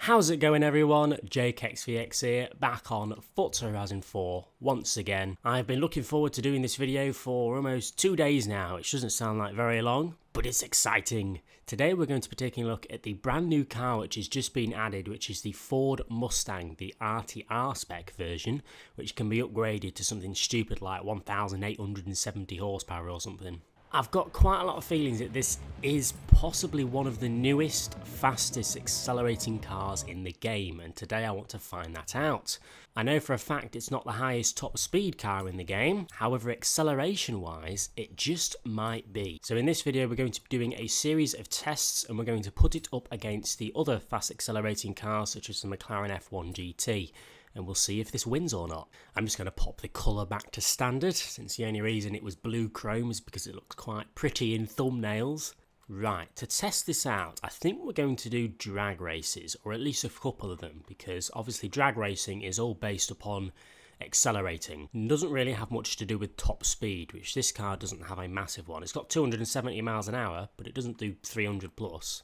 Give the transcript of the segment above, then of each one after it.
How's it going everyone? JakeXVX here, back on Forza Horizon 4 once again. I've been looking forward to doing this video for almost 2 days now, which doesn't sound like very long, but it's exciting. Today we're going to be taking a look at the brand new car which has just been added, which is the Ford Mustang, the RTR spec version, which can be upgraded to something stupid like 1,870 horsepower or something. I've got quite a lot of feelings that this is possibly one of the newest, fastest accelerating cars in the game, and today I want to find that out. I know for a fact it's not the highest top speed car in the game, however acceleration wise it just might be. So in this video we're going to be doing a series of tests and we're going to put it up against the other fast accelerating cars such as the McLaren F1 GT. And we'll see if this wins or not. I'm just going to pop the colour back to standard, since the only reason it was blue chrome is because it looks quite pretty in thumbnails. Right, to test this out, I think we're going to do drag races, or at least a couple of them, because obviously drag racing is all based upon accelerating. It doesn't really have much to do with top speed, which this car doesn't have a massive one. It's got 270 miles an hour, but it doesn't do 300 plus.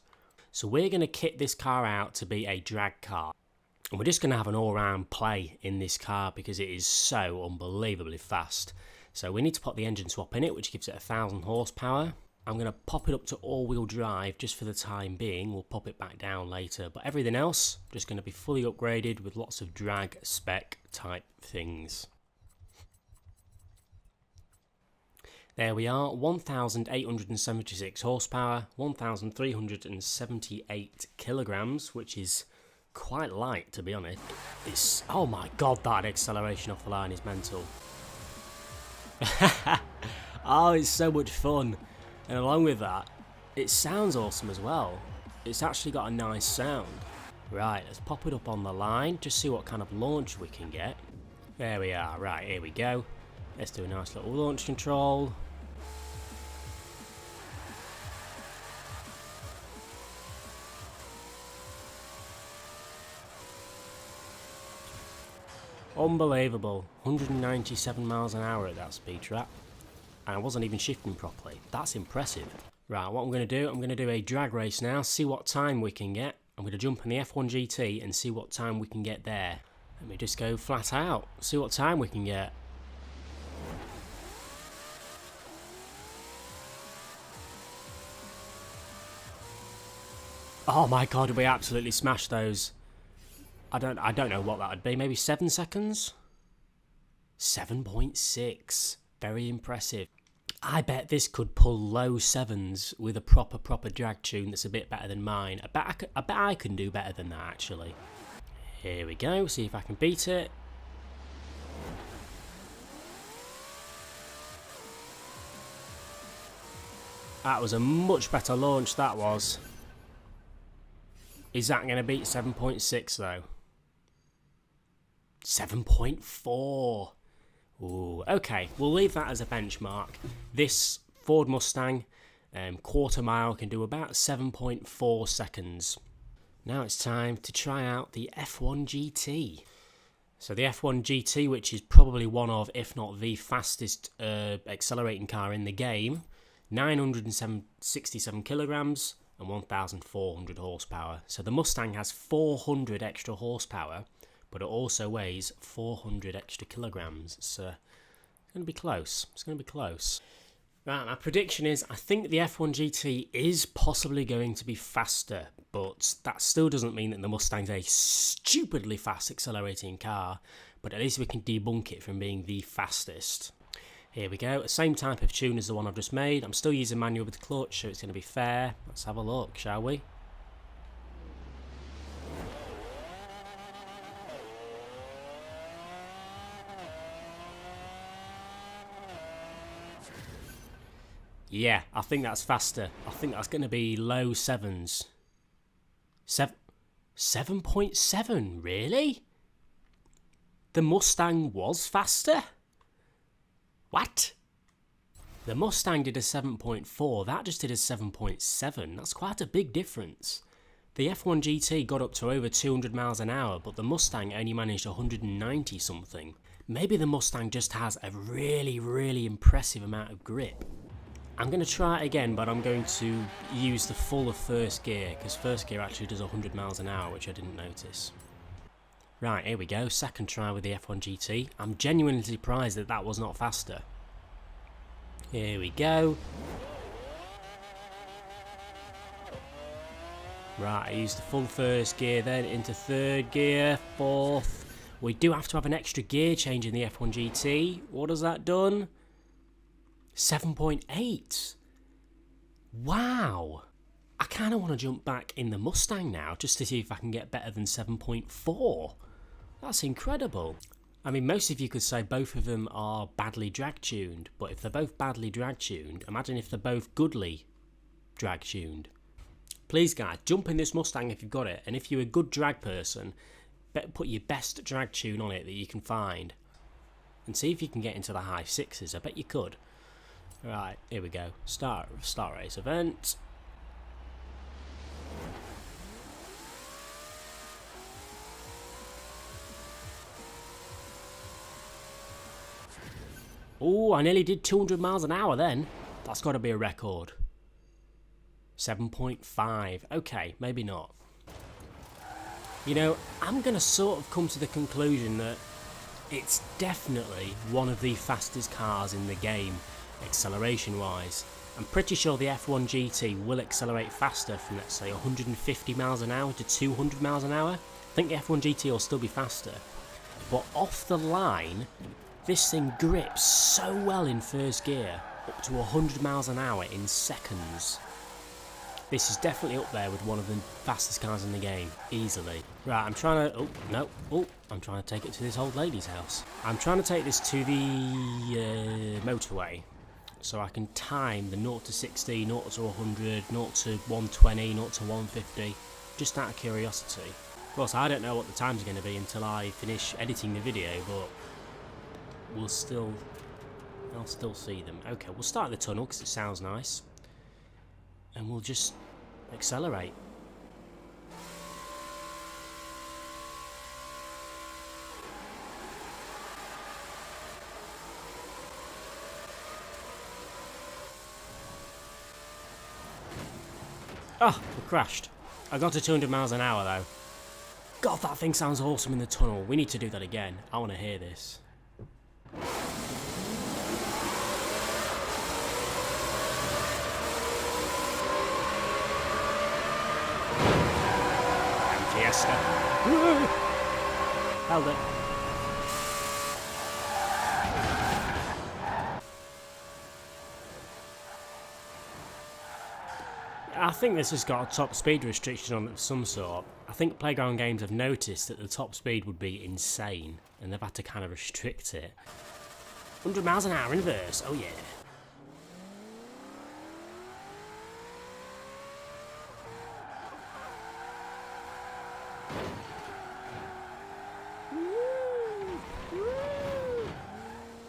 So we're going to kit this car out to be a drag car. And we're just going to have an all-round play in this car because it is so unbelievably fast. So we need to put the engine swap in it, which gives it 1,000 horsepower. I'm going to pop it up to all-wheel drive just for the time being. We'll pop it back down later. But everything else, just going to be fully upgraded with lots of drag spec type things. There we are, 1,876 horsepower, 1,378 kilograms, which is quite light, to be honest. It's, oh my god, that acceleration off the line is mental. Oh, it's so much fun. And along with that, it sounds awesome as well. It's actually got a nice sound. Right, let's pop it up on the line, just see what kind of launch we can get. There we are, right, here we go. Let's do a nice little launch control. Unbelievable, 197 miles an hour at that speed trap, and I wasn't even shifting properly. That's impressive. Right, what I'm going to do a drag race now, see what time we can get. I'm going to jump in the F1 GT and see what time we can get there. Let me just go flat out, see what time we can get. Oh my god, we absolutely smashed those. I don't know what that would be. Maybe 7 seconds? 7.6. Very impressive. I bet this could pull low sevens with a proper drag tune that's a bit better than mine. I bet I can do better than that, actually. Here we go. See if I can beat it. That was a much better launch, that was. Is that going to beat 7.6 though? 7.4. Ooh, okay, we'll leave that as a benchmark. This Ford Mustang quarter mile can do about 7.4 seconds. Now it's time to try out the F1 GT. So the F1 GT, which is probably one of, if not the fastest accelerating car in the game, 967 kilograms and 1,400 horsepower. So the Mustang has 400 extra horsepower, but it also weighs 400 extra kilograms. It's going to be close. It's going to be close. Right, my prediction is I think the F1 GT is possibly going to be faster, but that still doesn't mean that the Mustang's a stupidly fast accelerating car, but at least we can debunk it from being the fastest. Here we go, same type of tune as the one I've just made. I'm still using manual with the clutch, so it's going to be fair. Let's have a look, shall we? Yeah, I think that's faster. I think that's going to be low sevens. 7.7, really? The Mustang was faster? What? The Mustang did a 7.4, that just did a 7.7. That's quite a big difference. The F1 GT got up to over 200 miles an hour, but the Mustang only managed 190 something. Maybe the Mustang just has a really impressive amount of grip. I'm going to try it again, but I'm going to use the full of first gear, because first gear actually does 100 miles an hour, which I didn't notice. Right, here we go, second try with the F1 GT. I'm genuinely surprised that that was not faster. Here we go. Right, I used the full first gear, then into third gear, fourth. We do have to have an extra gear change in the F1 GT. What has that done? 7.8. Wow. I kind of want to jump back in the Mustang now just to see if I can get better than 7.4. That's incredible. I mean, most of you could say both of them are badly drag-tuned, but if they're both badly drag-tuned, imagine if they're both goodly drag-tuned. Please, guys, jump in this Mustang if you've got it, and if you're a good drag person, put your best drag tune on it that you can find, and see if you can get into the high sixes. I bet you could. Right, here we go. Start race event. Oh, I nearly did 200 miles an hour then. That's got to be a record. 7.5. Okay, maybe not. You know, I'm going to sort of come to the conclusion that it's definitely one of the fastest cars in the game, acceleration-wise. I'm pretty sure the F1 GT will accelerate faster from, let's say, 150 miles an hour to 200 miles an hour. I think the F1 GT will still be faster. But off the line, this thing grips so well in first gear, up to 100 miles an hour in seconds. This is definitely up there with one of the fastest cars in the game, easily. Right, I'm trying to... Oh, no. Oh, I'm trying to take it to this old lady's house. I'm trying to take this to the motorway, so I can time the 0 to 60, 0 to 100, 0 to 120, 0 to 150, just out of curiosity. Of course, I don't know what the times are going to be until I finish editing the video, but I'll still see them. Okay, we'll start in the tunnel because it sounds nice. And we'll just accelerate. Oh, we crashed. I got to 200 miles an hour though. God, that thing sounds awesome in the tunnel. We need to do that again. I want to hear this. Fiesta. Held it. I think this has got a top speed restriction on it of some sort. I think Playground Games have noticed that the top speed would be insane, and they've had to kind of restrict it. 100 miles an hour in reverse, oh yeah.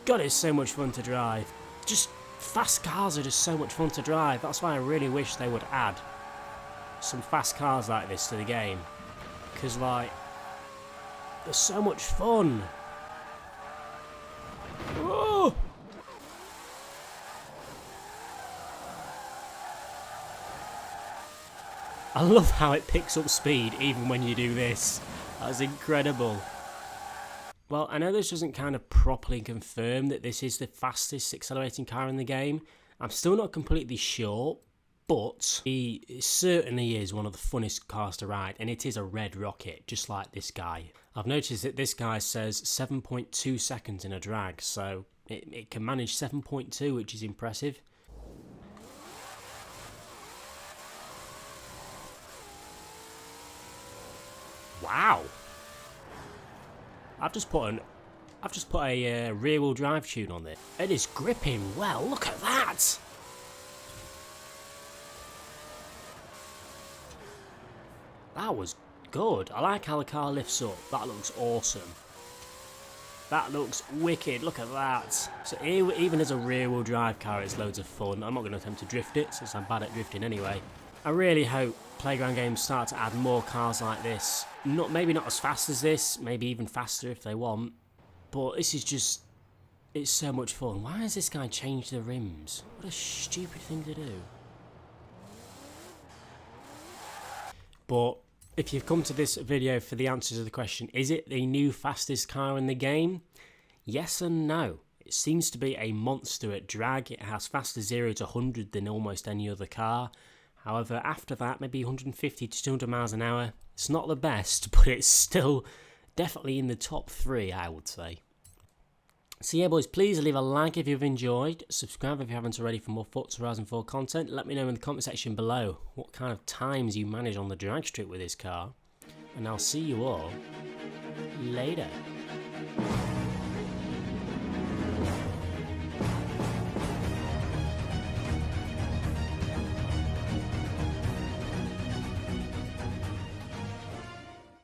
God, it's so much fun to drive. Just fast cars are just so much fun to drive. That's why I really wish they would add some fast cars like this to the game. Because, like, they're so much fun. Oh! I love how it picks up speed even when you do this. That's incredible. Well, I know this doesn't kind of properly confirm that this is the fastest accelerating car in the game. I'm still not completely sure, but it certainly is one of the funnest cars to ride, and it is a red rocket, just like this guy. I've noticed that this guy says 7.2 seconds in a drag, so it can manage 7.2, which is impressive. Wow! I've just put a rear-wheel drive tune on it. It is gripping well. Look at that. That was good. I like how the car lifts up. That looks awesome. That looks wicked. Look at that. So even as a rear-wheel drive car, it's loads of fun. I'm not going to attempt to drift it since I'm bad at drifting anyway. I really hope Playground Games start to add more cars like this. Maybe not as fast as this, maybe even faster if they want. But this is just it's so much fun. Why has this guy changed the rims? What a stupid thing to do. But if you've come to this video for the answer to the question, is it the new fastest car in the game? Yes and no. It seems to be a monster at drag. It has faster 0 to 100 than almost any other car. However, after that, maybe 150 to 200 miles an hour. It's not the best, but it's still definitely in the top 3, I would say. So yeah, boys, please leave a like if you've enjoyed. Subscribe if you haven't already for more Forza Horizon 4 content. Let me know in the comment section below what kind of times you manage on the drag strip with this car. And I'll see you all later.